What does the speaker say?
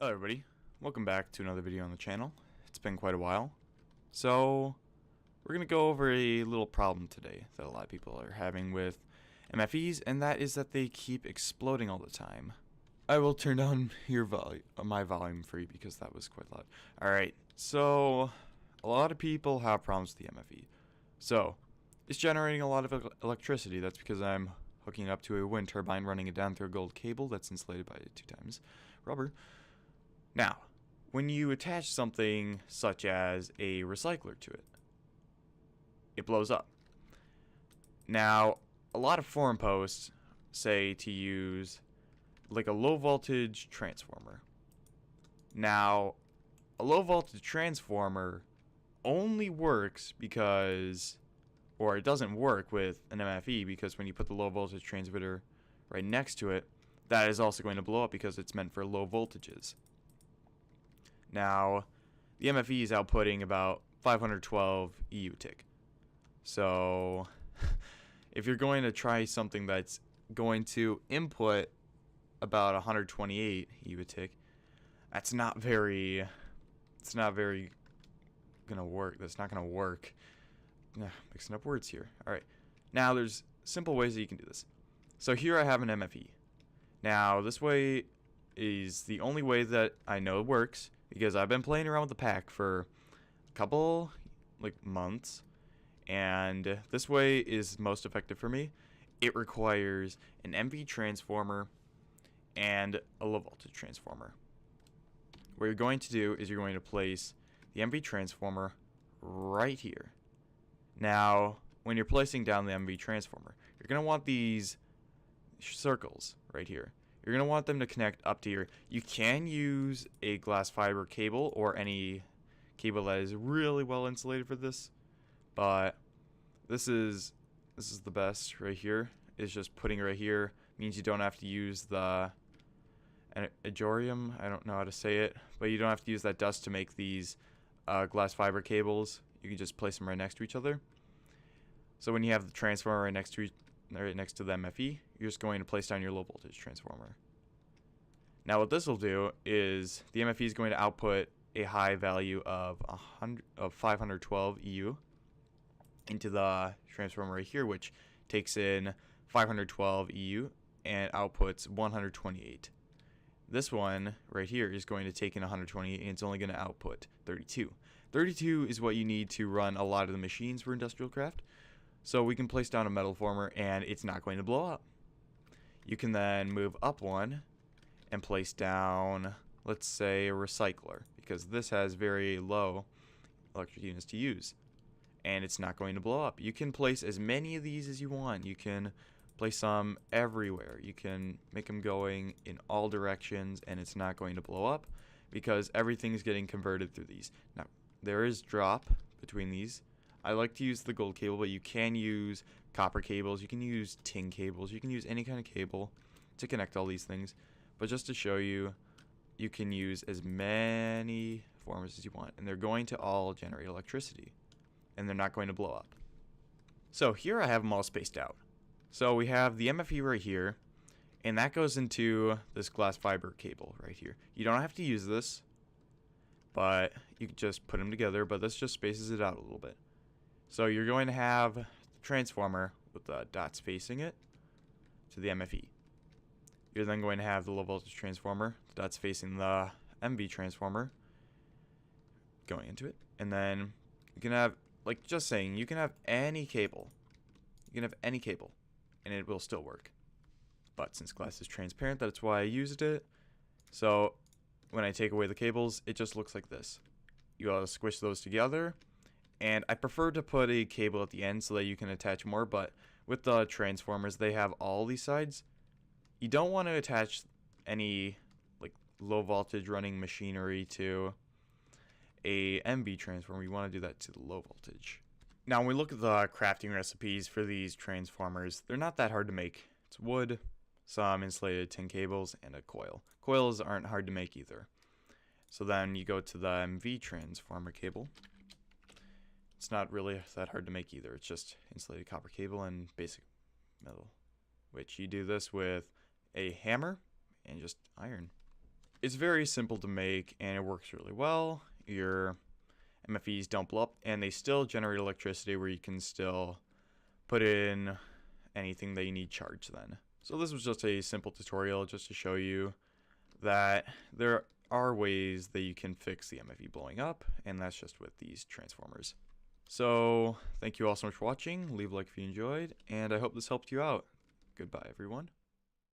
Hello everybody, welcome back to another video on the channel. It's been quite a while. So, we're going to go over a little problem today that a lot of people are having with MFEs, and that is that they keep exploding all the time. I will turn down my volume for you because that was quite loud. Alright, so a lot of people have problems with the MFE. So, it's generating a lot of electricity. That's because I'm hooking up to a wind turbine, running it down through a gold cable that's insulated by 2x rubber. Now, when you attach something such as a recycler to it, it blows up. Now, a lot of forum posts say to use like a low voltage transformer. Now, a low voltage transformer only works because, or it doesn't work with an MFE because when you put the low voltage transmitter right next to it, that is also going to blow up because it's meant for low voltages. Now, the MFE is outputting about 512 EU tick. So, if you're going to try something that's going to input about 128 EU tick, it's not very gonna work. That's not gonna work. Mixing up words here. Alright. Now, there's simple ways that you can do this. So here I have an MFE. Now, this way is the only way that I know it works, because I've been playing around with the pack for a couple months, and this way is most effective for me. It requires an MV transformer and a low voltage transformer. What you're going to do is you're going to place the MV transformer right here. Now, when you're placing down the MV transformer, you're going to want these circles right here. You're going to want them to connect up to here. You can use a glass fiber cable or any cable that is really well insulated for this, but this is the best right here. It's just putting it right here. Means you don't have to use the agorium. I don't know how to say it, but you don't have to use that dust to make these glass fiber cables. You can just place them right next to each other. So when you have the transformer right next to the MFE, you're just going to place down your low voltage transformer. Now what this will do is the MFE is going to output a high value of 512 EU into the transformer right here, which takes in 512 EU and outputs 128. This one right here is going to take in 128 and it's only going to output 32. 32 is what you need to run a lot of the machines for IndustrialCraft. So we can place down a metal former and it's not going to blow up. You can then move up one and place down, let's say, a recycler, because this has very low electric units to use. And it's not going to blow up. You can place as many of these as you want. You can place some everywhere. You can make them going in all directions and it's not going to blow up because everything's getting converted through these. Now, there is drop between these. I like to use the gold cable, but you can use copper cables, you can use tin cables, you can use any kind of cable to connect all these things. But just to show you, you can use as many forms as you want, and they're going to all generate electricity, and they're not going to blow up. So here I have them all spaced out. So we have the MFE right here, and that goes into this glass fiber cable right here. You don't have to use this, but you can just put them together, but this just spaces it out a little bit. So you're going to have the transformer with the dots facing it to the MFE. You're then going to have the low voltage transformer, the dots facing the MV transformer going into it. And then you can have, like just saying, you can have any cable. You can have any cable and it will still work. But since glass is transparent, that's why I used it. So when I take away the cables, it just looks like this. You gotta squish those together. And I prefer to put a cable at the end so that you can attach more, but with the transformers, they have all these sides. You don't want to attach any low voltage running machinery to a MV transformer. You want to do that to the low voltage. Now, when we look at the crafting recipes for these transformers, they're not that hard to make. It's wood, some insulated tin cables, and a coil. Coils aren't hard to make either. So then you go to the MV transformer cable. It's not really that hard to make either. It's just insulated copper cable and basic metal, which you do this with a hammer and just iron. it's very simple to make and it works really well. Your MFEs don't blow up and they still generate electricity where you can still put in anything that you need charged then. So this was just a simple tutorial just to show you that there are ways that you can fix the MFE blowing up, and that's just with these transformers. So thank you all so much for watching. Leave a like if you enjoyed, and I hope this helped you out. Goodbye, everyone.